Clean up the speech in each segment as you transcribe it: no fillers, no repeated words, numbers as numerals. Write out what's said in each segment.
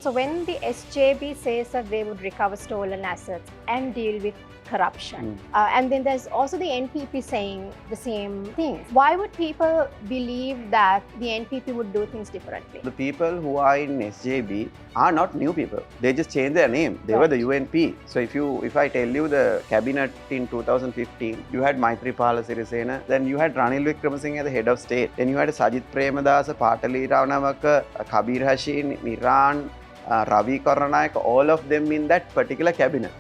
So when the SJB says that they would recover stolen assets and deal with corruption, and then there's also the NPP saying the same thing. Why would people believe that the NPP would do things differently? The people who are in SJB are not new people. They just changed their name. They were Right. the UNP. So if I tell you the cabinet in 2015, you had Maithripala Sirisena, then you had Ranil Wickremesinghe as the head of state, then you had Sajith Premadasa, Patali Ravnawaka, Kabir Hashim, Miran, Ravi Karanayake, all of them in that particular cabinet.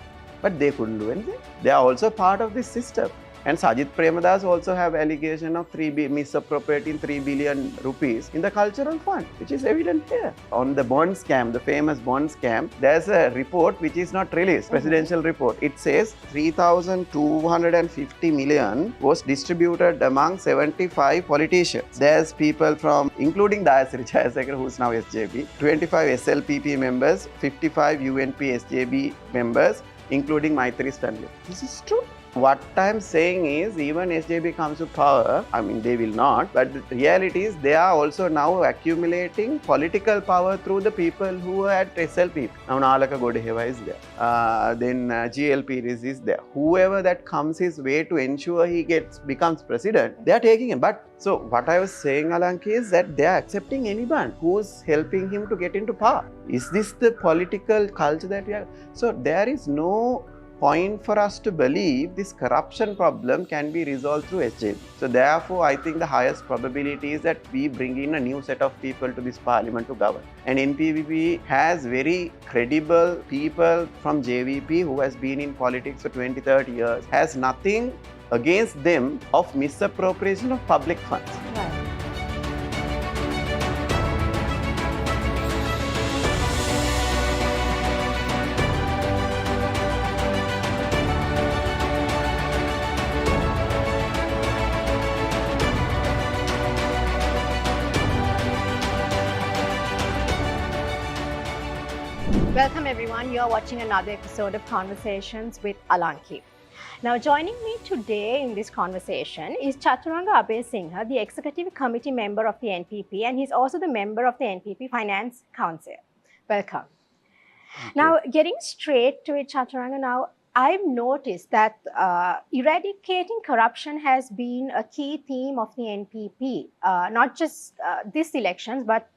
But they couldn't do anything. They are also part of this system. And Sajith Premadas also have allegation of misappropriating 3 billion rupees in the cultural fund, which is evident here. On the bond scam, the famous bond scam, there's a report which is not released, presidential report. It says 3,250 million was distributed among 75 politicians. There's people from, including Dayasri Jayasekara, who's now SJB, 25 SLPP members, 55 UNP SJB members, including Maitri Stanley. This is true. What I'm saying is, even SJB comes to power, I mean, they will not, but the reality is they are also now accumulating political power through the people who are at SLP. Now, Nalaka Godeheva is there. Then GLP is there. Whoever that comes his way to ensure he becomes president, they are taking him. But so what I was saying, Alanki, is that they are accepting anyone who's helping him to get into power. Is this the political culture that we have? So there is no point for us to believe this corruption problem can be resolved through SJB. So therefore, I think the highest probability is that we bring in a new set of people to this parliament to govern. And NPP has very credible people from JVP who has been in politics for 20-30 years, has nothing against them of misappropriation of public funds. Right. Welcome everyone, you are watching another episode of Conversations with Alanki. Now joining me today in this conversation is Chathuranga Abeysinghe, the Executive Committee member of the NPP, and he's also the member of the NPP Finance Council. Welcome. Now getting straight to it, Chathuranga, now I've noticed that eradicating corruption has been a key theme of the NPP, not just this elections, but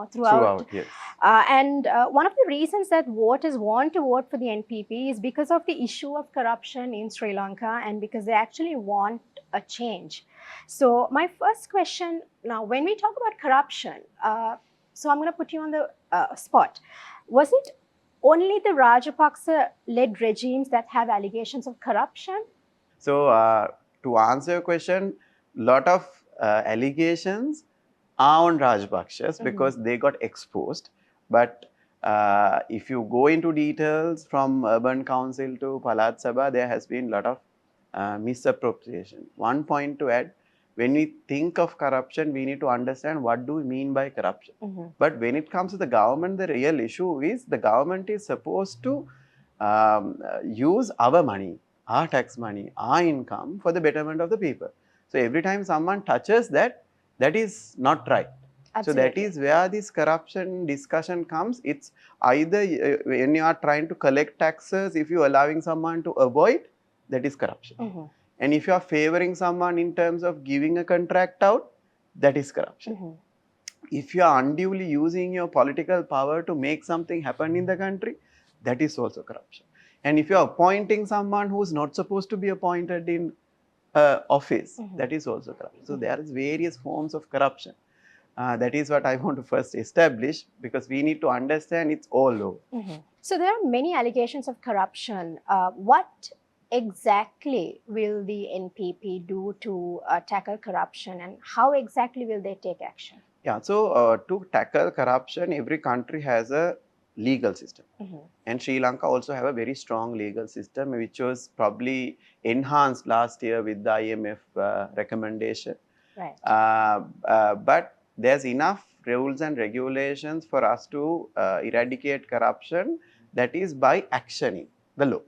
throughout. Yes. And one of the reasons that voters want to vote for the NPP is because of the issue of corruption in Sri Lanka and because they actually want a change. So my first question now, when we talk about corruption, so I'm going to put you on the spot. Was it only the Rajapaksa-led regimes that have allegations of corruption? So to answer your question, lot of allegations are on Rajapakshas because they got exposed. But if you go into details from Urban Council to Palat Sabha, there has been a lot of misappropriation. One point to add, when we think of corruption, we need to understand what do we mean by corruption. But when it comes to the government, the real issue is the government is supposed to use our money, our tax money, our income for the betterment of the people. So every time someone touches that, that is not right. Absolutely. So that is where this corruption discussion comes. It's either when you are trying to collect taxes, if you are allowing someone to avoid, that is corruption. And if you are favoring someone in terms of giving a contract out, that is corruption. If you are unduly using your political power to make something happen in the country, that is also corruption. And if you are appointing someone who is not supposed to be appointed in office, that is also corruption. So there is various forms of corruption. That is what I want to first establish, because we need to understand it's all over. So there are many allegations of corruption. What exactly will the NPP do to tackle corruption, and how exactly will they take action? Yeah, so to tackle corruption, every country has a legal system. And Sri Lanka also have a very strong legal system, which was probably enhanced last year with the IMF recommendation. Right. But there's enough rules and regulations for us to eradicate corruption, that is by actioning the law.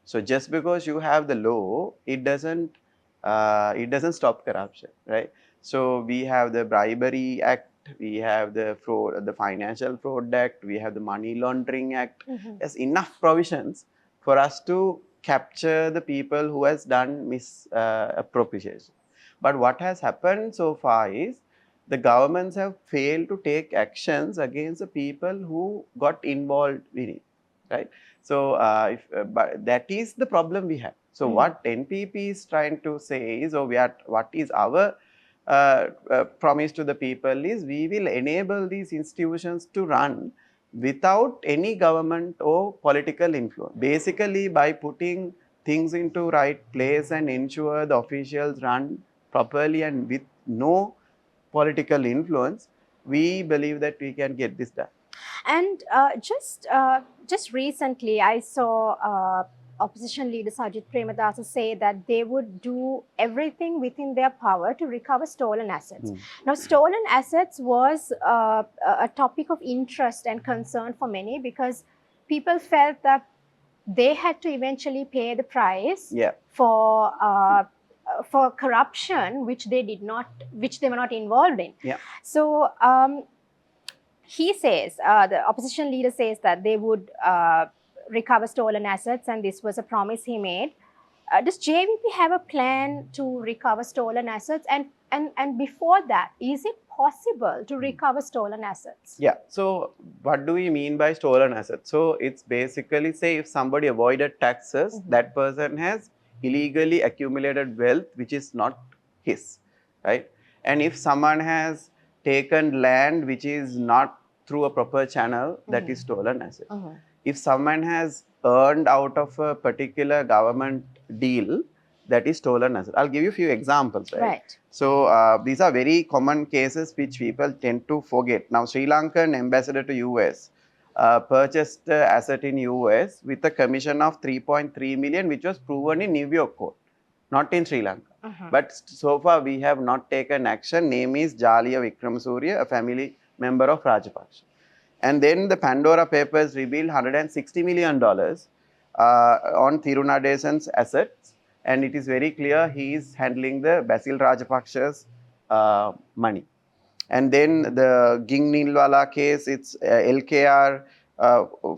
So just because you have the law, it doesn't stop corruption, right? So we have the Bribery Act we have the fraud, the Financial Fraud Act, we have the Money Laundering Act. There's enough provisions for us to capture the people who has done misappropriation. But what has happened so far is the governments have failed to take actions against the people who got involved in it, right? So but that is the problem we have. So what NPP is trying to say is, what is our promise to the people is, we will enable these institutions to run without any government or political influence. Basically, by putting things into right place and ensure the officials run properly and with no political influence, we believe that we can get this done. And just recently, I saw opposition leader Sajid Premadasa say that they would do everything within their power to recover stolen assets. Now, stolen assets was a topic of interest and concern for many, because people felt that they had to eventually pay the price for corruption, which they were not involved in. So he says, the opposition leader says that they would recover stolen assets, and this was a promise he made. Does JVP have a plan to recover stolen assets? And before that, is it possible to recover stolen assets? Yeah. So what do we mean by stolen assets? So it's basically, say if somebody avoided taxes, that person has illegally accumulated wealth which is not his, right? And if someone has taken land which is not through a proper channel, that is stolen asset. If someone has earned out of a particular government deal, that is stolen asset. I'll give you a few examples, right? So these are very common cases which people tend to forget. Now, Sri Lankan ambassador to US purchased asset in US with a commission of 3.3 million, which was proven in New York court, not in Sri Lanka. But so far we have not taken action. Name is Jaliya Wickramasuriya, a family member of Rajapaksa. And then the Pandora Papers revealed $160 million on Thirunadesan's assets. And it is very clear he is handling the Basil Rajapaksha's money. And then the Ging Nilwala case, it's LKR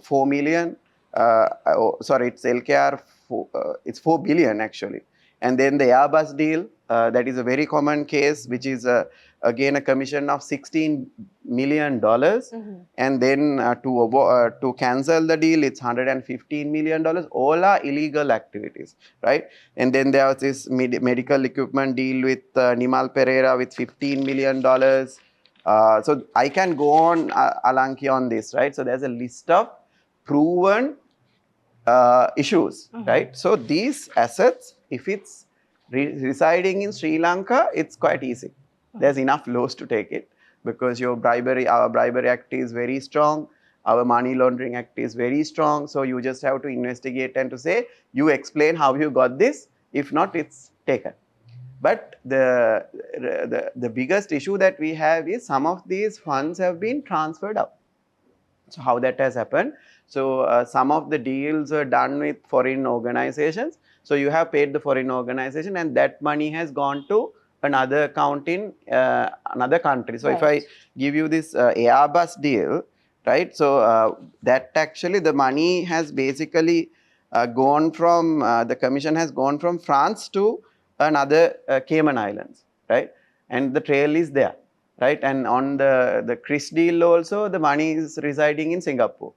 4 million. Sorry, it's LKR, it's 4 billion actually. And then the Airbus deal, that is a very common case, which is again a commission of $16 million. And then to cancel the deal, it's $115 million. All are illegal activities, right? And then there was this medical equipment deal with Nimal Pereira with $15 million. So I can go on, Alanki, on this, right? So there's a list of proven issues, right? So these assets, if it's residing in Sri Lanka, it's quite easy. There's enough laws to take it, because our Bribery Act is very strong. Our Money Laundering Act is very strong. So you just have to investigate and to say, you explain how you got this. If not, it's taken. But the biggest issue that we have is some of these funds have been transferred out. So how that has happened? So some of the deals are done with foreign organizations. So you have paid the foreign organization, and that money has gone to another account in another country. So if I give you this Airbus deal, right? So that actually the money has basically gone from, the commission has gone from France to another Cayman Islands, right? And the trail is there, right? And on the Chris deal also, the money is residing in Singapore,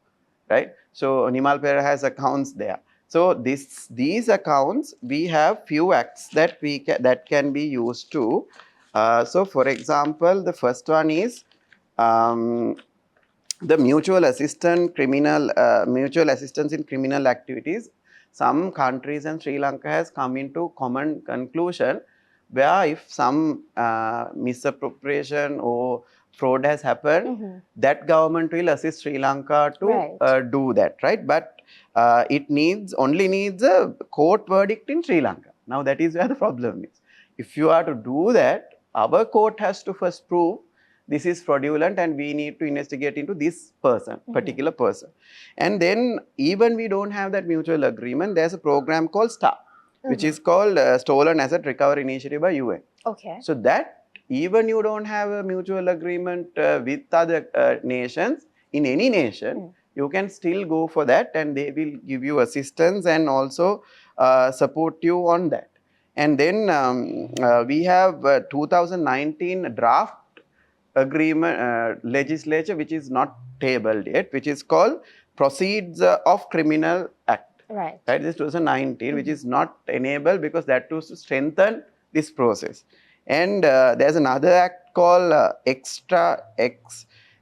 right? So Nimal Pereira has accounts there. So these accounts, we have few acts that that can be used to. So for example, the first one is the mutual assistance in criminal activities. Some countries, and Sri Lanka has come into common conclusion, where if some misappropriation or fraud has happened, that government will assist Sri Lanka to do that, right? But it only needs a court verdict in Sri Lanka. Now that is where the problem is. If you are to do that, our court has to first prove this is fraudulent and we need to investigate into this person, particular person. And then even we don't have that mutual agreement, there's a program called STAR, which is called Stolen Asset Recovery Initiative by UN. Okay. So that even you don't have a mutual agreement with other nations, in any nation, you can still go for that and they will give you assistance and also support you on that. And then we have 2019 draft agreement legislature which is not tabled yet, which is called Proceeds of Criminal Act. Right. Right, this 2019, which is not enabled because that was to strengthen this process. And there's another act called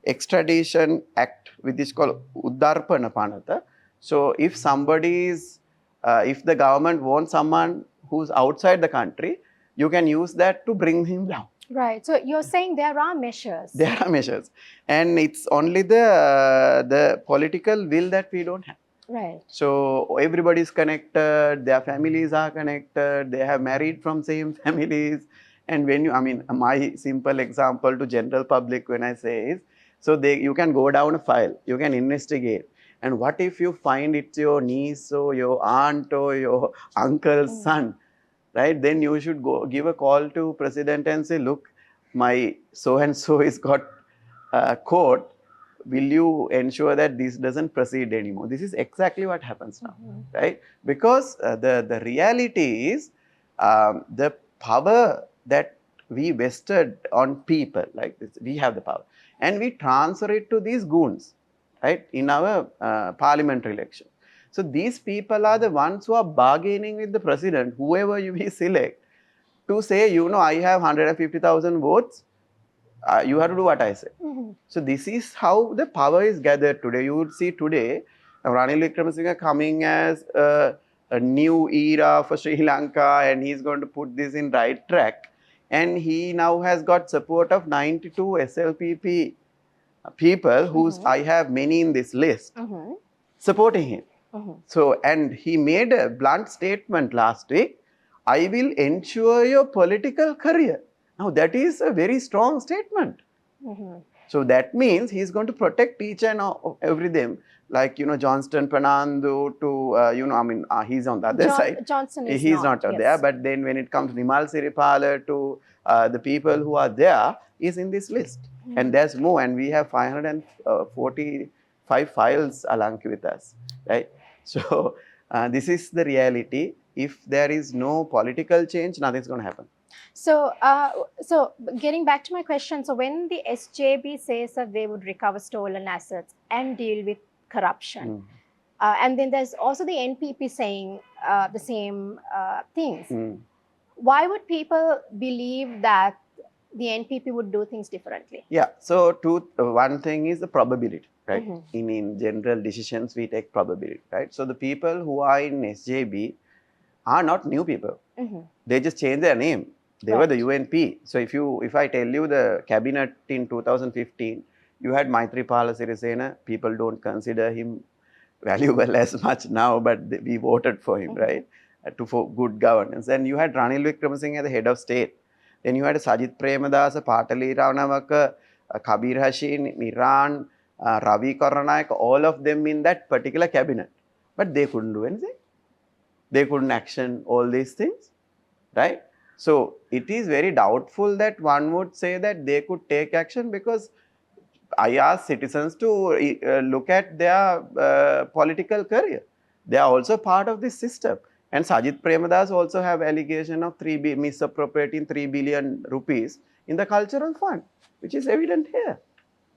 Extradition Act, which is called Uddarpana Panata. So if somebody is, if the government wants someone who's outside the country, you can use that to bring him down. Right. So you're saying there are measures. There are measures, and it's only the political will that we don't have. Right. So everybody is connected, their families are connected, they have married from same families. And when you, I mean, my simple example to general public when I say is, so you can go down a file, you can investigate. And what if you find it's your niece or your aunt or your uncle's son, right? Then you should go give a call to president and say, look, my so-and-so is got caught. Will you ensure that this doesn't proceed anymore? This is exactly what happens now, right? Because the reality is the power that we vested on people like this, we have the power, and we transfer it to these goons, right, in our parliamentary election. So these people are the ones who are bargaining with the president, whoever we select, to say, you know, I have 150,000 votes, you have to do what I say. So this is how the power is gathered today. You would see today Ranil Wickremesinghe coming as a new era for Sri Lanka, and he's going to put this in right track. And he now has got support of 92 SLPP people, whose I have many in this list, supporting him. So, and he made a blunt statement last week, I will ensure your political career. Now that is a very strong statement. So that means he's going to protect each and every them, like, you know, Johnston Pranandu to, you know, I mean, he's on the other side. Johnson is he's not yes. there, but then when it comes to Nimal Siripala to the people who are there, is in this list. And there's more, and we have 545 files, Alanki, with us, right? So this is the reality. If there is no political change, nothing's going to happen. So, so getting back to my question, so when the SJB says that they would recover stolen assets and deal with corruption, and then there's also the NPP saying the same things, why would people believe that the NPP would do things differently? Yeah, so one thing is the probability, right? In general decisions, we take probability, right? So the people who are in SJB are not new people. They just changed their name. They were the UNP. So if I tell you the cabinet in 2015, you had Maithripala Sirisena. People don't consider him valuable as much now, but we voted for him, right? For good governance. And you had Ranil Wickremesinghe as the head of state. Then you had Sajith Premadasa, Patali Ravnawaka, Kabir Hashim, Miran, Ravi Karunanak, all of them in that particular cabinet. But they couldn't do anything. They couldn't action all these things, right? So it is very doubtful that one would say that they could take action, because I ask citizens to look at their political career. They are also part of this system. And Sajith Premadas also have allegation of misappropriating 3 billion rupees in the cultural fund, which is evident here,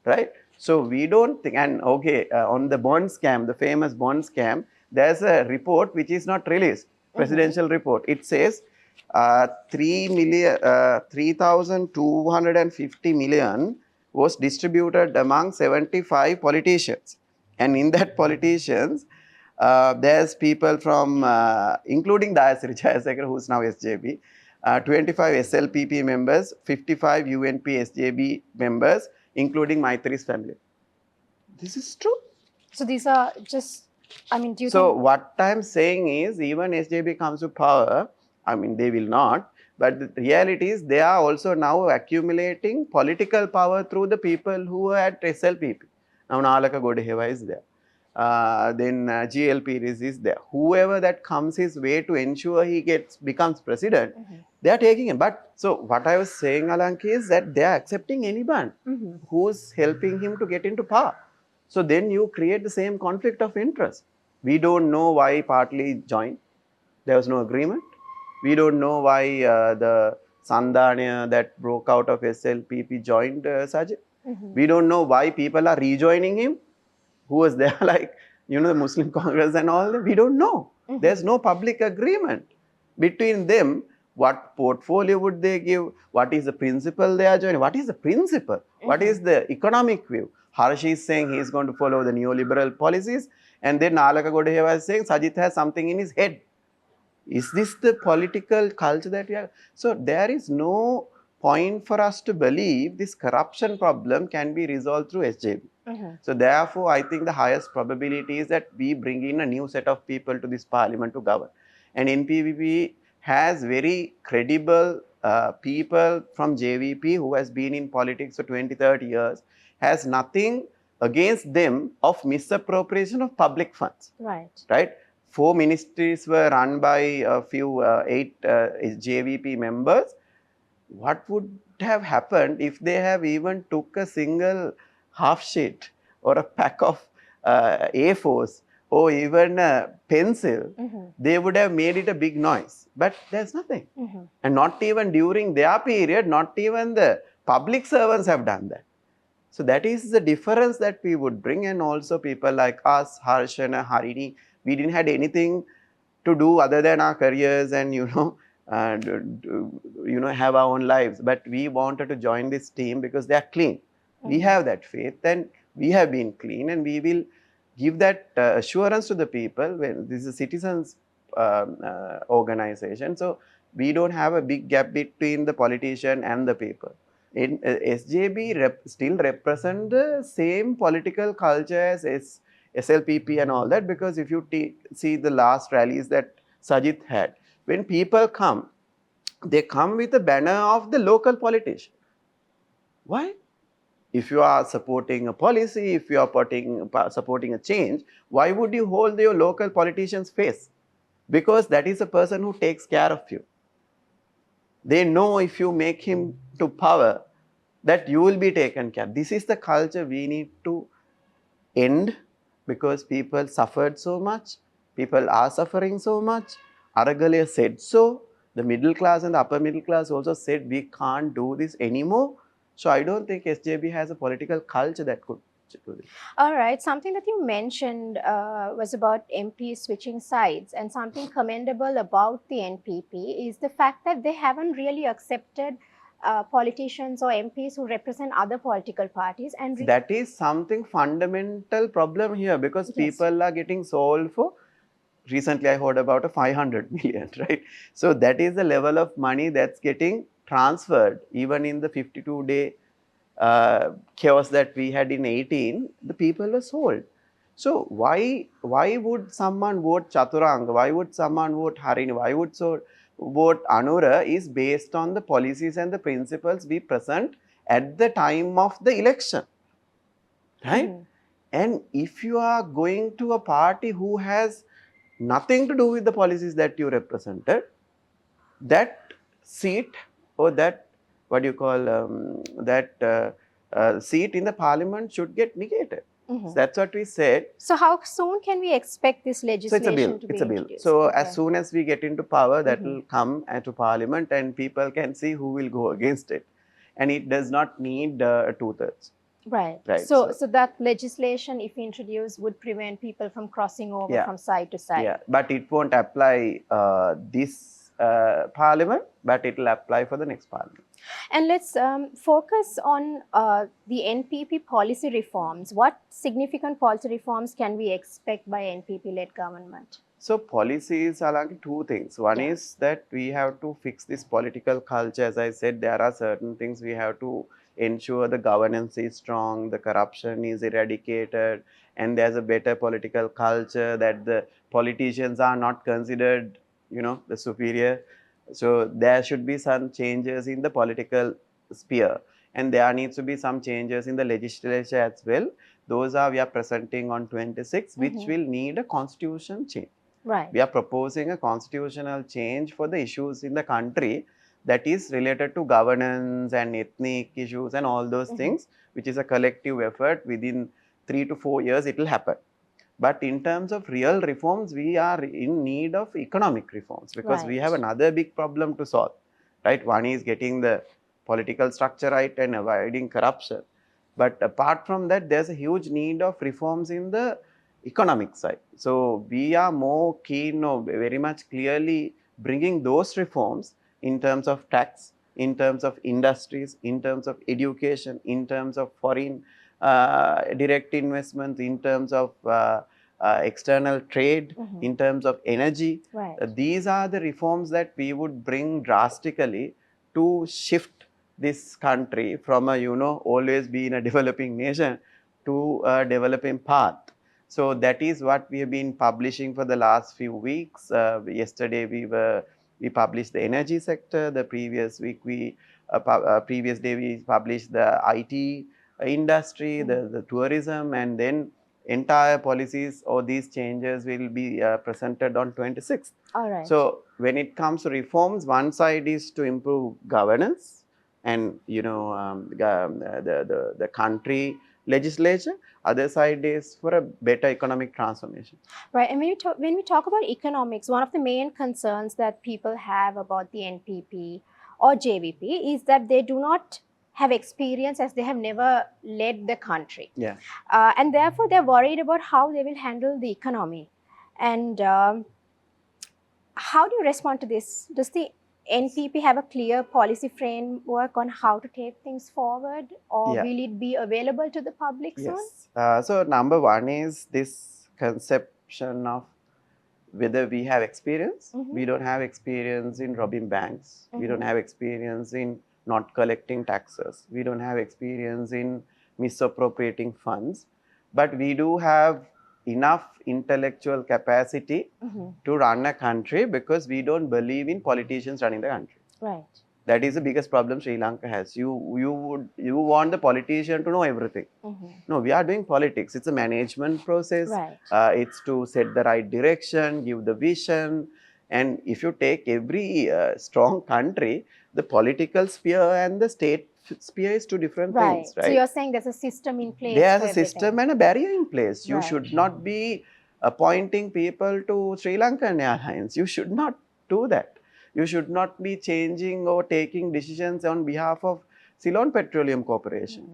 right? So we don't think, and okay, on the bond scam, the famous bond scam, there's a report which is not released, presidential report. It says 3,250 million was distributed among 75 politicians. And in that politicians, there's people from, including Dayasri Jayasekara, who's now SJB, 25 SLPP members, 55 UNP SJB members, including Maitri's family. This is true. So these are just, I mean, do you So think... what I'm saying is, even SJB comes to power, I mean, they will not, but the reality is they are also now accumulating political power through the people who are at SLPP. Now Nalaka Godeheva is there. then GLP is there. Whoever that comes his way to ensure he becomes president, they are taking him. But so what I was saying, Alanki, is that they are accepting anyone who's helping him to get into power. So then you create the same conflict of interest. We don't know why partly joined. There was no agreement. We don't know why the Sandhania that broke out of SLPP joined Sajid. We don't know why people are rejoining him. Who was there, like, the Muslim Congress and all that? We don't know. There's no public agreement between them. What portfolio would they give? What is the principle they are joining? What is the principle? What is the economic view? Harsh is saying he's going to follow the neoliberal policies. And then Nalaka Godeheva is saying Sajid has something in his head. Is this the political culture that we have? So there is no point for us to believe this corruption problem can be resolved through SJB. So therefore, I think the highest probability is that we bring in a new set of people to this parliament to govern. And NPP has very credible people from JVP who has been in politics for 20, 30 years, has nothing against them of misappropriation of public funds. Right? 4 ministries were run by a few 8 JVP members. What would have happened if they have even took a single half sheet or a pack of A4s or even a pencil? They would have made it a big noise. But there's nothing. And not even during their period, not even the public servants have done that. So that is the difference that we would bring. And also people like us, Harsh and Harini, we didn't have anything to do other than our careers and, have our own lives. But we wanted to join this team because they are clean. We have that faith and we have been clean, and we will give that assurance to the people when this is a citizens organization. So we don't have a big gap between the politician and the people. SJB still represent the same political culture as SLPP and all that, because if you see the last rallies that Sajid had, when people come, they come with a banner of the local politician. Why? If you are supporting a policy, if you are supporting a change, why would you hold your local politician's face? Because that is a person who takes care of you. They know if you make him to power, that you will be taken care. This is the culture we need to end, because people suffered so much. People are suffering so much. Aragale said so. The middle class and the upper middle class also said we can't do this anymore. So I don't think SJB has a political culture that could do this. All right. Something that you mentioned was about MPs switching sides, and something commendable about the NPP is the fact that they haven't really accepted politicians or MPs who represent other political parties. And that is something fundamental problem here, because people are getting sold for. Recently, I heard about a 500 million, right? So that is the level of money that's getting transferred. Even in the 52-day chaos that we had in 18, the people were sold. So why would someone vote Chathuranga? Why would someone vote Harini? Why would vote Anura? Is based on the policies and the principles we present at the time of the election, right? And if you are going to a party who has nothing to do with the policies that you represented, that seat or that, seat in the parliament should get negated. So that's what we said. So how soon can we expect this legislation to be introduced? So as soon as we get into power, that will come to parliament and people can see who will go against it. And it does not need 2/3. Right. So that legislation, if introduced, would prevent people from crossing over from side to side. Yeah, but it won't apply this parliament, but it will apply for the next parliament. And let's focus on the NPP policy reforms. What significant policy reforms can we expect by NPP-led government? So policies are like 2 things. One is that we have to fix this political culture. As I said, there are certain things we have to ensure the governance is strong, the corruption is eradicated, and there's a better political culture, that the politicians are not considered, the superior. So there should be some changes in the political sphere, and there needs to be some changes in the legislature as well, Those are we are presenting on 26, which will need a constitution change. Right. We are proposing a constitutional change for the issues in the country that is related to governance and ethnic issues and all those things, which is a collective effort. Within 3 to 4 years, it will happen. But in terms of real reforms, we are in need of economic reforms because we have another big problem to solve, right? One is getting the political structure right and avoiding corruption. But apart from that, there's a huge need of reforms in the economic side. So we are more keen or very much clearly bringing those reforms in terms of tax, in terms of industries, in terms of education, in terms of foreign direct investments, in terms of external trade, in terms of energy. These are the reforms that we would bring drastically to shift this country from a, always being a developing nation to a developing path. So that is what we have been publishing for the last few weeks. Yesterday we published the energy sector. The previous week previous day we published the IT industry, the tourism, and then entire policies or these changes will be presented on 26th. All right. So when it comes to reforms, one side is to improve governance and the country legislature. Other side is for a better economic transformation. Right. And when we talk about economics, one of the main concerns that people have about the NPP or JVP is that they do not have experience as they have never led the country. Yeah. And therefore, they're worried about how they will handle the economy. And how do you respond to this? Does the NPP have a clear policy framework on how to take things forward, or will it be available to the public soon? Yes. So number one is this conception of whether we have experience. We don't have experience in robbing banks. We don't have experience in not collecting taxes. We don't have experience in misappropriating funds. But we do have enough intellectual capacity to run a country because we don't believe in politicians running the country. Right. That is the biggest problem Sri Lanka has. You want the politician to know everything. No, we are doing politics. It's a management process. Right. It's to set the right direction, give the vision. And if you take every strong country, the political sphere and the state sphere is two different things, right? So you're saying there's a system in place. There's a system and a barrier in place. You should not be appointing people to Sri Lankan Airlines. You should not do that. You should not be changing or taking decisions on behalf of Ceylon Petroleum Corporation.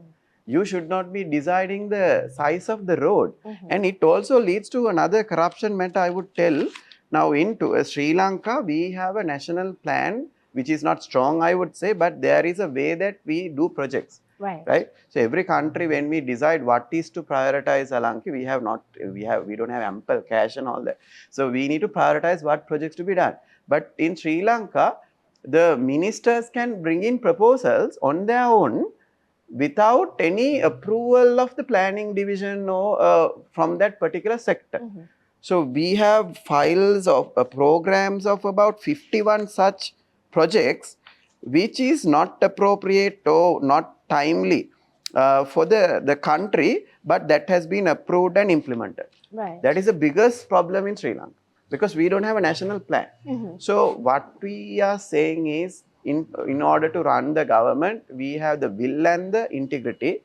You should not be deciding the size of the road. And it also leads to another corruption matter, I would tell. Now, into Sri Lanka, we have a national plan, which is not strong, I would say, but there is a way that we do projects. Right. So every country, when we decide what is to prioritize Alanki, we don't have ample cash and all that. So we need to prioritize what projects to be done. But in Sri Lanka, the ministers can bring in proposals on their own without any approval of the planning division or from that particular sector. So we have files of programs of about 51 such projects, which is not appropriate or not timely for the country, but that has been approved and implemented. Right. That is the biggest problem in Sri Lanka because we don't have a national plan. So what we are saying is, in order to run the government, we have the will and the integrity.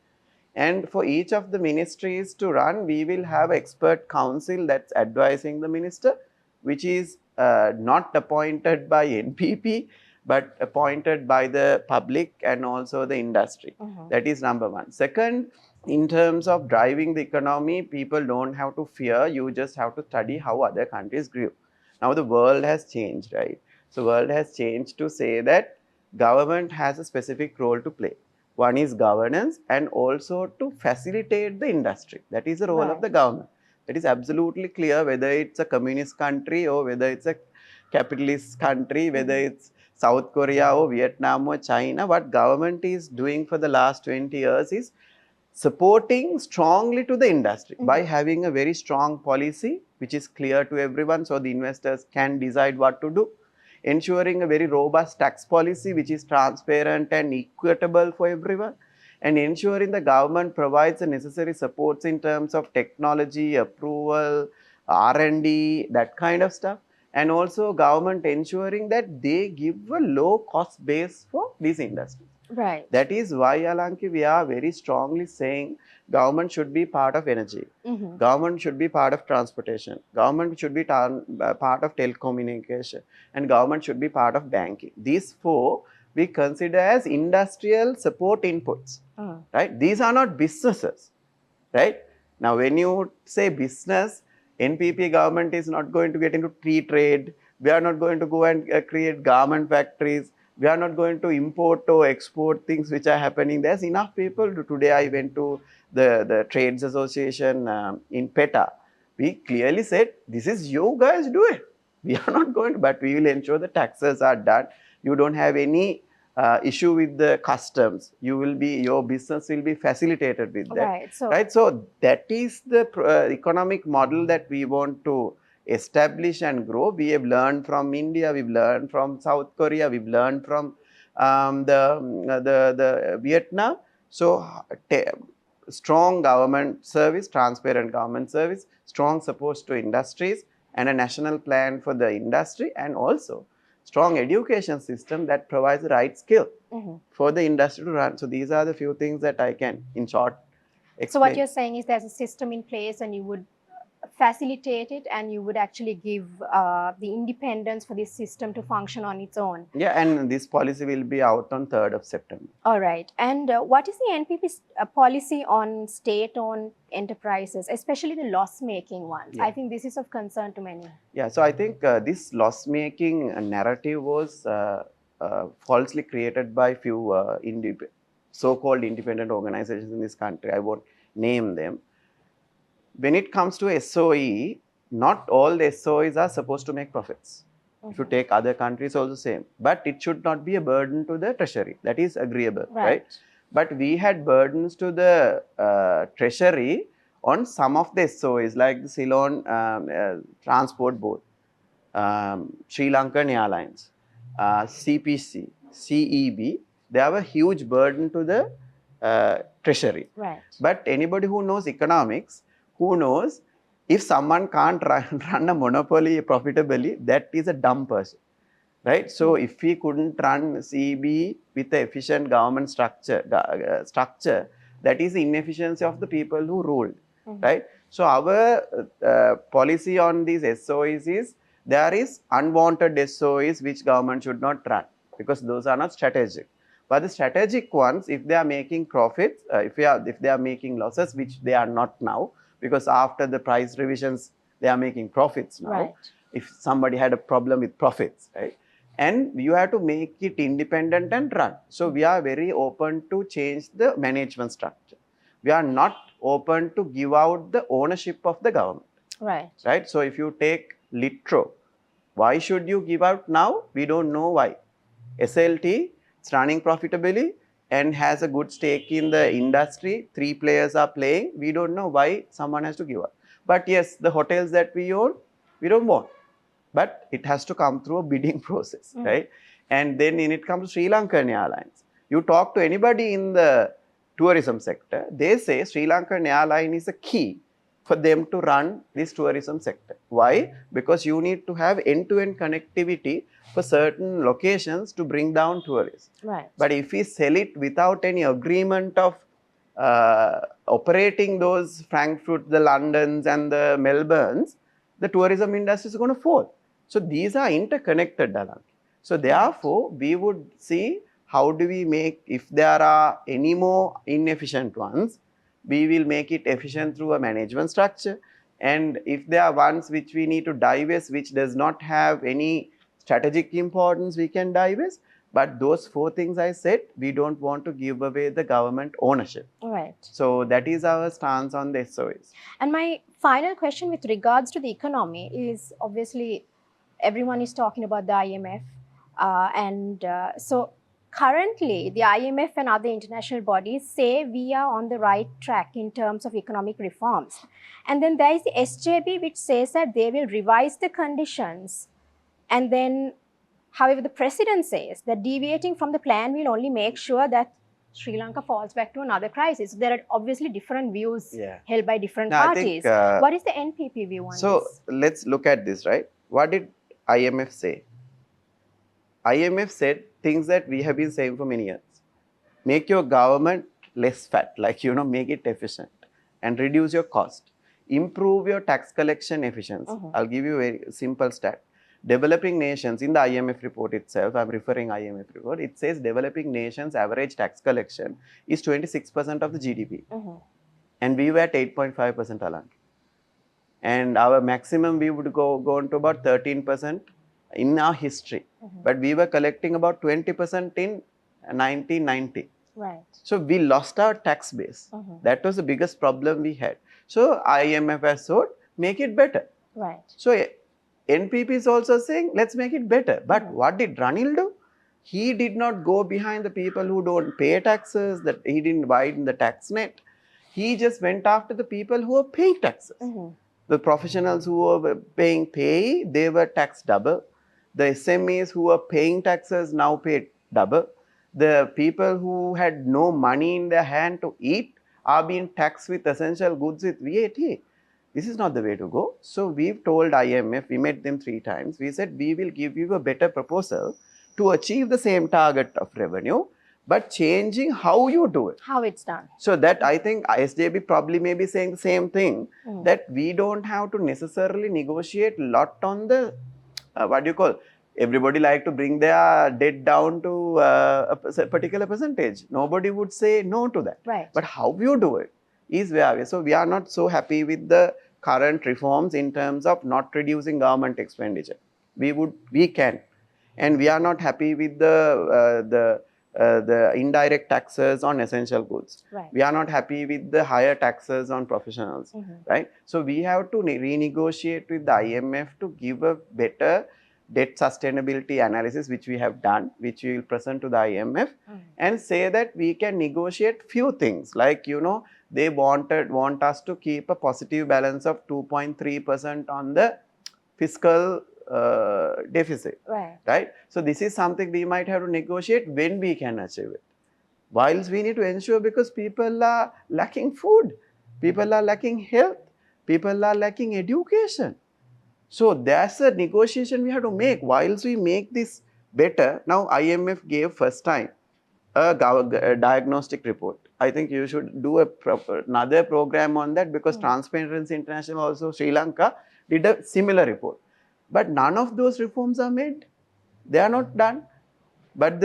And for each of the ministries to run, we will have expert council that's advising the minister, which is not appointed by NPP, but appointed by the public and also the industry. That is number one. Second, in terms of driving the economy, people don't have to fear. You just have to study how other countries grew. Now the world has changed, right? So world has changed to say that government has a specific role to play. One is governance and also to facilitate the industry. That is the role of the government. That is absolutely clear, whether it's a communist country or whether it's a capitalist country, whether it's South Korea or Vietnam or China. What government is doing for the last 20 years is supporting strongly to the industry by having a very strong policy, which is clear to everyone so the investors can decide what to do. Ensuring a very robust tax policy which is transparent and equitable for everyone, and ensuring the government provides the necessary supports in terms of technology, approval, R&D, that kind of stuff. And also government ensuring that they give a low cost base for these industries. Right. That is why, Alanki, we are very strongly saying government should be part of energy. Government should be part of transportation. Government should be part of telecommunication. And government should be part of banking. These four we consider as industrial support inputs. Right? These are not businesses. Right? Now, when you say business, NPP government is not going to get into tea trade. We are not going to go and create garment factories. We are not going to import or export things which are happening. There's enough people. Today I went to the Trades Association in PETA. We clearly said, this is you guys do it. We are not going to, but we will ensure the taxes are done. You don't have any issue with the customs. Your business will be facilitated with that. Right. So that is the economic model that we want to establish and grow. We have learned from India, we've learned from South Korea, we've learned from the Vietnam. So strong government service, transparent government service, strong supports to industries, and a national plan for the industry, and also strong education system that provides the right skill for the industry to run. So these are the few things that I can, in short, explain. So what you're saying is there's a system in place and you would facilitate it and you would actually give the independence for this system to function on its own. Yeah, and this policy will be out on 3rd of September. All right. And what is the NPP's policy on state-owned enterprises, especially the loss-making ones? Yeah. I think this is of concern to many. Yeah, so I think this loss-making narrative was falsely created by few so-called independent organizations in this country. I won't name them. When it comes to SOE, not all the SOEs are supposed to make profits. If you take other countries also same. But it should not be a burden to the treasury. That is agreeable, right? But we had burdens to the treasury on some of the SOEs like the Ceylon Transport Board, Sri Lankan Airlines, CPC, CEB. They have a huge burden to the treasury. Right. But anybody who knows economics, who knows if someone can't run a monopoly profitably, that is a dumb person, right? So if we couldn't run CB with the efficient government structure, that is the inefficiency of the people who ruled, right? So our policy on these SOEs is, there is unwanted SOEs which government should not run because those are not strategic. But the strategic ones, if they are making profits, if they are making losses, which they are not now, because after the price revisions, they are making profits now. Right. If somebody had a problem with profits, right? And you have to make it independent and run. So we are very open to change the management structure. We are not open to give out the ownership of the government. Right. Right. So if you take Litro, why should you give out now? We don't know why. SLT, it's running profitably and has a good stake in the industry. 3 players are playing. We don't know why someone has to give up. But yes, the hotels that we own, we don't want. But it has to come through a bidding process, right? And then when it comes to Sri Lankan Airlines, you talk to anybody in the tourism sector, they say Sri Lankan Airline is a key for them to run this tourism sector. Why? Because you need to have end-to-end connectivity for certain locations to bring down tourists. Right. But if we sell it without any agreement of operating those Frankfurt, the Londons and the Melbournes, the tourism industry is going to fall. So these are interconnected, Alanki. So therefore, we would see how do we make, if there are any more inefficient ones, we will make it efficient through a management structure. And if there are ones which we need to divest, which does not have any strategic importance, we can divest. But those 4 things I said, we don't want to give away the government ownership. Right. So that is our stance on the SOEs. And my final question with regards to the economy is, obviously everyone is talking about the IMF. So currently, the IMF and other international bodies say we are on the right track in terms of economic reforms. And then there is the SJB, which says that they will revise the conditions. And then, however, the president says that deviating from the plan will only make sure that Sri Lanka falls back to another crisis. There are obviously different views Yeah. held by different Now, I parties. think, What is the NPP view on so this? let's look at this, right? What did IMF say? IMF said things that we have been saying for many years. Make your government less fat, like, make it efficient and reduce your cost. Improve your tax collection efficiency. I'll give you a very simple stat. Developing nations, in the IMF report itself, I'm referring IMF report, it says developing nations average tax collection is 26% of the GDP. And we were at 8.5%, Alanki. And our maximum we would go on to about 13% in our history. But we were collecting about 20% in 1990. Right. So we lost our tax base. That was the biggest problem we had. So IMF has thought, make it better. Right. So NPP is also saying, let's make it better. But what did Ranil do? He did not go behind the people who don't pay taxes, that he didn't widen the tax net. He just went after the people who are paying taxes. The professionals who were paying pay, they were taxed double. The SMEs who were paying taxes now paid double. The people who had no money in their hand to eat are being taxed with essential goods with VAT. This is not the way to go. So we've told IMF, we met them 3 times. We said, we will give you a better proposal to achieve the same target of revenue, but changing how you do it. How it's done. So that I think SJB probably may be saying the same thing, that we don't have to necessarily negotiate a lot on the, everybody like to bring their debt down to a particular percentage. Nobody would say no to that. Right. But how you do it is where we are. So we are not so happy with the current reforms in terms of not reducing government expenditure. We can. And we are not happy with the indirect taxes on essential goods. Right. We are not happy with the higher taxes on professionals, right? So we have to renegotiate with the IMF to give a better debt sustainability analysis, which we have done, which we will present to the IMF, and say that we can negotiate few things, like, they want us to keep a positive balance of 2.3% on the fiscal deficit, right? So this is something we might have to negotiate when we can achieve it. Whilst we need to ensure, because people are lacking food, people are lacking health, people are lacking education. So that's a negotiation we have to make. Whilst we make this better, now IMF gave first time a diagnostic report. I think you should do another program on that, because Transparency International, also Sri Lanka, did a similar report. But none of those reforms are made. They are not done. But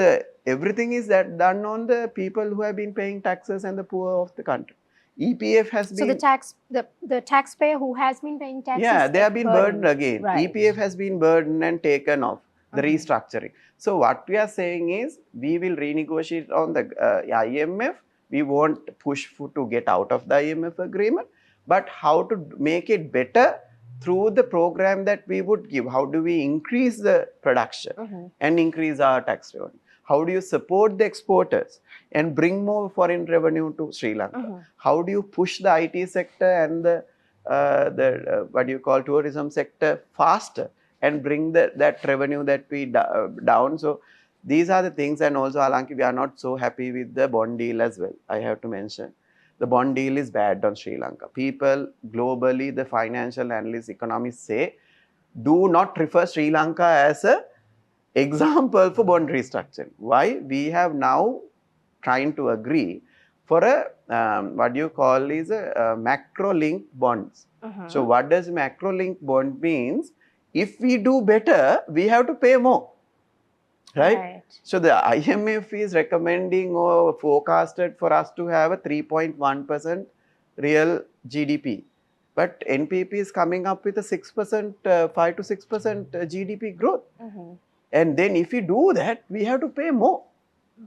everything is done on the people who have been paying taxes and the poor of the country. EPF has been... So the taxpayer who has been paying taxes... Yeah, they have been burdened again. Right. EPF has been burdened and taken off, the restructuring. So what we are saying is, we will renegotiate on the IMF. We won't push to get out of the IMF agreement. But how to make it better through the program that we would give. How do we increase the production and increase our tax revenue? How do you support the exporters and bring more foreign revenue to Sri Lanka? How do you push the IT sector and the tourism sector faster and bring that revenue that we down? So these are the things. And also, Alanki, we are not so happy with the bond deal as well, I have to mention. The bond deal is bad on Sri Lanka. People globally, the financial analysts, economists say, do not refer Sri Lanka as an example for bond restructuring. Why? We have now trying to agree for a macro-linked bonds. So what does macro-linked bond means? If we do better, we have to pay more. Right? So the IMF is recommending or forecasted for us to have a 3.1% real GDP. But NPP is coming up with a 6%, 5 to 6% GDP growth. And then if we do that, we have to pay more.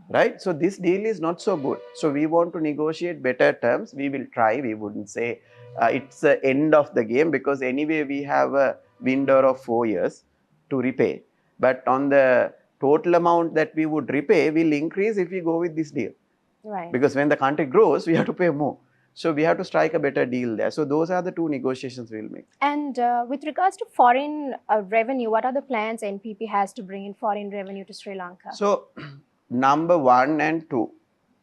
Right? So this deal is not so good. So we want to negotiate better terms. We will try. We wouldn't say it's the end of the game, because anyway we have a window of 4 years to repay. But on the total amount that we would repay will increase if we go with this deal. Right. Because when the country grows, we have to pay more. So we have to strike a better deal there. So those are the 2 negotiations we'll make. And with regards to foreign revenue, what are the plans NPP has to bring in foreign revenue to Sri Lanka? So number 1 and 2,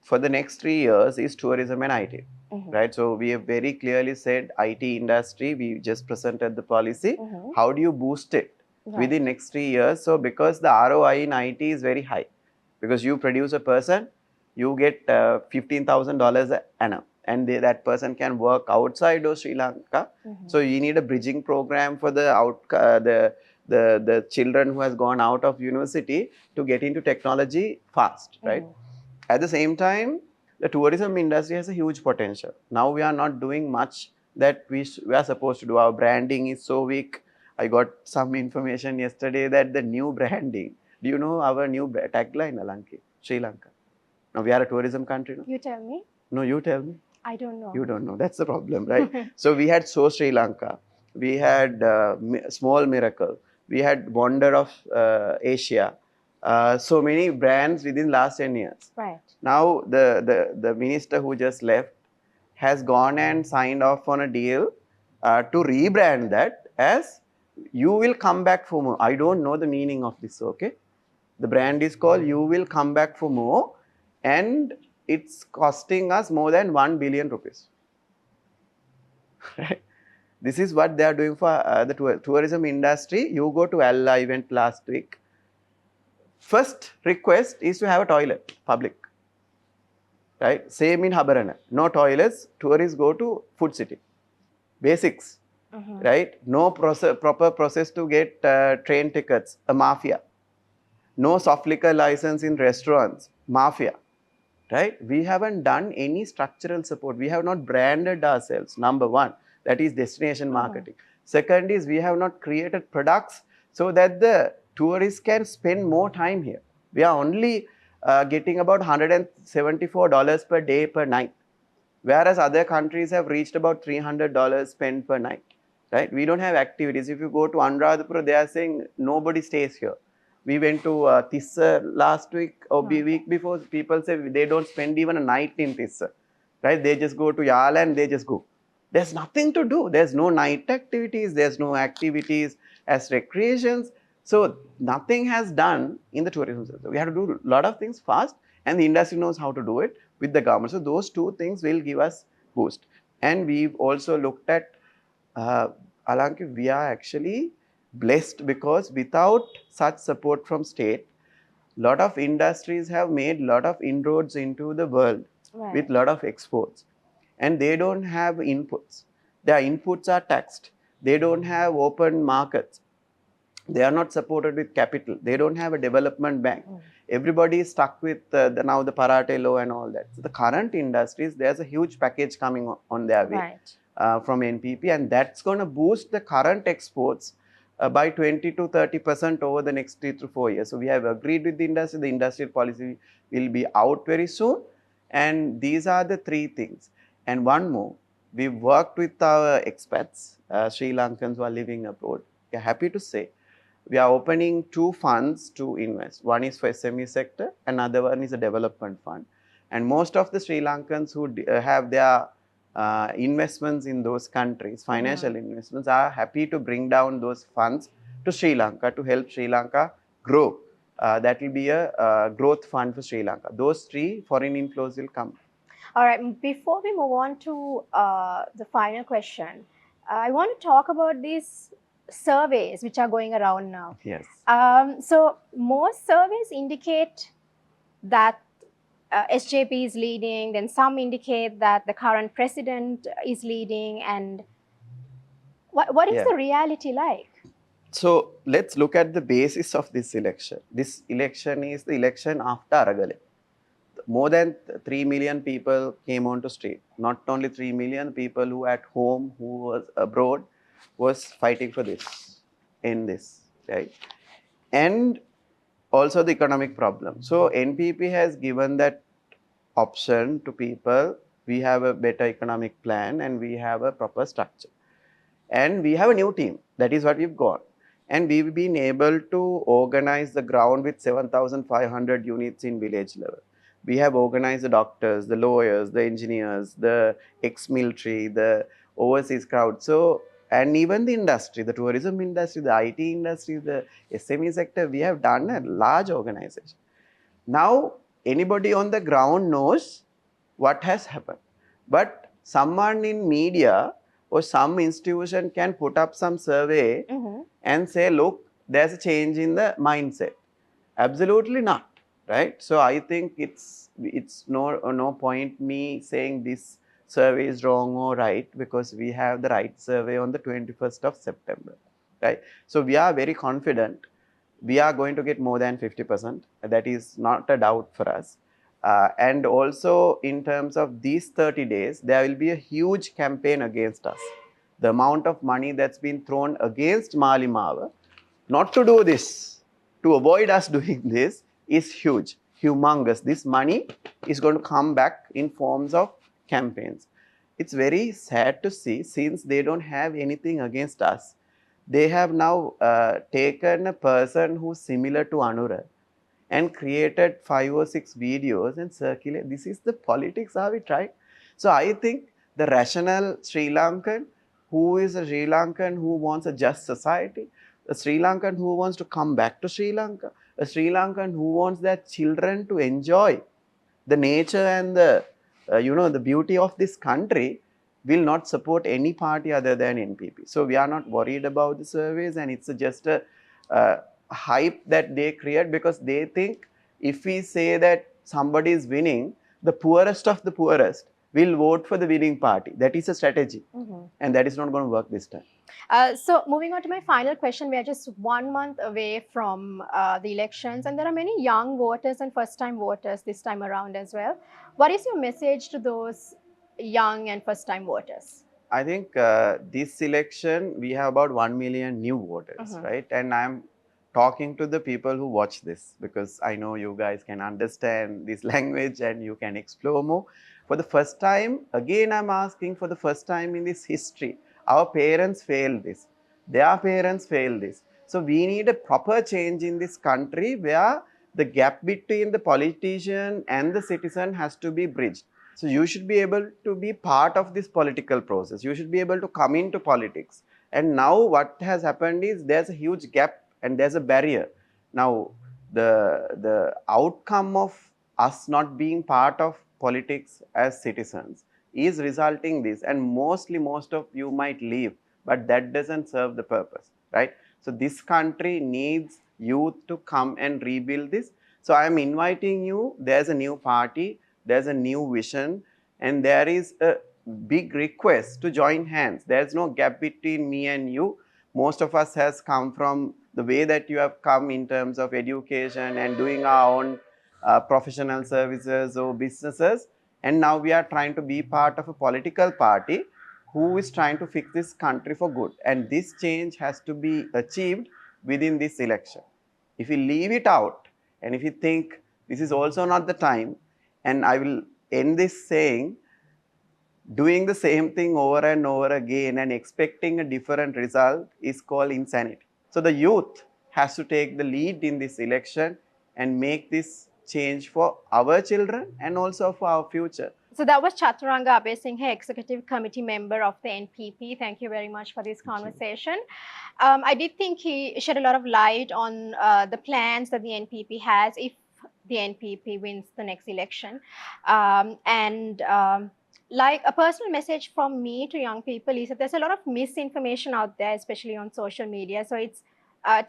for the next 3 years is tourism and IT. Right, so we have very clearly said IT industry. We just presented the policy. How do you boost it within next 3 years? So because the ROI in IT is very high, because you produce a person, you get $15,000 annum, and that person can work outside of Sri Lanka. So you need a bridging program for the children who has gone out of university to get into technology fast, right? At the same time, the tourism industry has a huge potential. Now we are not doing much that we are supposed to do. Our branding is so weak. I got some information yesterday that the new branding. Do you know our new tagline, Alanki? Sri Lanka. Now we are a tourism country. No? You tell me. No, you tell me. I don't know. You don't know. That's the problem, right? So we had So Sri Lanka. We had Small Miracle. We had Wonder of Asia. So many brands within last 10 years. Right. Now the minister who just left has gone and signed off on a deal to rebrand that as You Will Come Back for More. I don't know the meaning of this, okay? The brand is called You Will Come Back for More, and it's costing us more than 1 billion rupees. This is what they are doing for the tourism industry. You go to Allah event last week. First request is to have a toilet, public. Right? Same in Habarana. No toilets. Tourists go to Food City. Basics. Right? No proper process to get train tickets. A mafia. No soft liquor license in restaurants. Mafia. Right? We haven't done any structural support. We have not branded ourselves. Number one, that is destination marketing. Second is we have not created products so that the tourists can spend more time here. We are only getting about $174 per day per night, whereas other countries have reached about $300 spent per night. Right? We don't have activities. If you go to Anuradhapura, they are saying nobody stays here. We went to Tissa last week or week before. People say they don't spend even a night in Tissa. Right? They just go to Yala and they just go. There's nothing to do. There's no night activities. There's no activities as recreations. So nothing has done in the tourism sector. We have to do a lot of things fast, and the industry knows how to do it with the government. So those two things will give us boost. And we've also looked at Alanki, we are actually blessed because without such support from state, lot of industries have made lot of inroads into the world with lot of exports, and they don't have inputs. Their inputs are taxed. They don't have open markets. They are not supported with capital. They don't have a development bank. Everybody is stuck with now the Parate law and all that. So the current industries, there's a huge package coming on their way from NPP, and that's going to boost the current exports by 20 to 30% over the next 3 to 4 years. So we have agreed with the industry. The industrial policy will be out very soon, and these are the three things. And one more, we've worked with our expats, Sri Lankans who are living abroad. We are happy to say we are opening 2 funds to invest. One is for SME sector, another one is a development fund. And most of the Sri Lankans who have their investments in those countries, financial investments, are happy to bring down those funds to Sri Lanka to help Sri Lanka grow. That will be a growth fund for Sri Lanka. Those 3 foreign inflows will come. All right, before we move on to the final question, I want to talk about these surveys which are going around now. Yes. So most surveys indicate that SJP is leading, then some indicate that the current president is leading, and what is the reality like? So let's look at the basis of this election. This election is the election after Aragale. More than 3 million people came onto street. Not only 3 million people who at home, who was abroad, was fighting for this, in this, right? And also the economic problem. So NPP has given that option to people. We have a better economic plan and we have a proper structure. And we have a new team. That is what we've got. And we've been able to organize the ground with 7,500 units in village level. We have organized the doctors, the lawyers, the engineers, the ex-military, the overseas crowd. So, and even the industry, the tourism industry, the IT industry, the SME sector, we have done a large organization. Now, anybody on the ground knows what has happened. But someone in media or some institution can put up some survey and say, look, there's a change in the mindset. Absolutely not, right? So I think it's no point me saying this survey is wrong or right, because we have the right survey on the 21st of September, right? So we are very confident we are going to get more than 50%. That is not a doubt for us. And also in terms of these 30 days, there will be a huge campaign against us. The amount of money that's been thrown against Malimawa, not to do this, to avoid us doing this, is huge, humongous. This money is going to come back in forms of campaigns. It's very sad to see, since they don't have anything against us. They have now taken a person who's similar to Anura and created 5 or 6 videos and circulate. This is the politics, are we trying? So I think the rational Sri Lankan, who is a Sri Lankan who wants a just society, a Sri Lankan who wants to come back to Sri Lanka, a Sri Lankan who wants their children to enjoy the nature and the the beauty of this country, will not support any party other than NPP. So we are not worried about the surveys, and it's just a hype that they create, because they think if we say that somebody is winning, the poorest of the poorest will vote for the winning party. That is a strategy, and that is not going to work this time. So moving on to my final question, we are just 1 month away from the elections, and there are many young voters and first-time voters this time around as well. What is your message to those young and first-time voters? I think this election, we have about 1 million new voters, right? And I'm talking to the people who watch this, because I know you guys can understand this language and you can explore more. For the first time, again, I'm asking, for the first time in this history, our parents failed this. Their parents failed this. So we need a proper change in this country, where the gap between the politician and the citizen has to be bridged. So you should be able to be part of this political process. You should be able to come into politics. And now what has happened is, there's a huge gap and there's a barrier. Now the outcome of us not being part of politics as citizens is resulting this, and most of you might leave, but that doesn't serve the purpose, right? So this country needs youth to come and rebuild this. So I am inviting you. There's a new party, there's a new vision, and there is a big request to join hands. There's no gap between me and you. Most of us has come from the way that you have come in terms of education and doing our own professional services or businesses, and now we are trying to be part of a political party who is trying to fix this country for good, and this change has to be achieved within this election. If we leave it out, and if you think this is also not the time, and I will end this saying, doing the same thing over and over again and expecting a different result is called insanity. So the youth has to take the lead in this election and make this change for our children and also for our future. So that was Chathuranga Abeysinghe, Executive Committee member of the NPP. Thank you very much for this conversation. I did think he shed a lot of light on the plans that the NPP has if the NPP wins the next election. Like a personal message from me to young people is that there's a lot of misinformation out there, especially on social media. So it's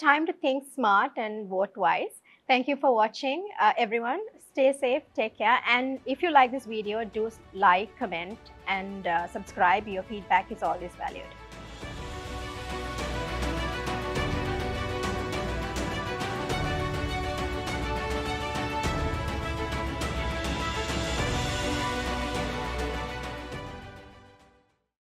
time to think smart and vote wise. Thank you for watching, everyone. Stay safe, take care. And if you like this video, do like, comment, and subscribe. Your feedback is always valued.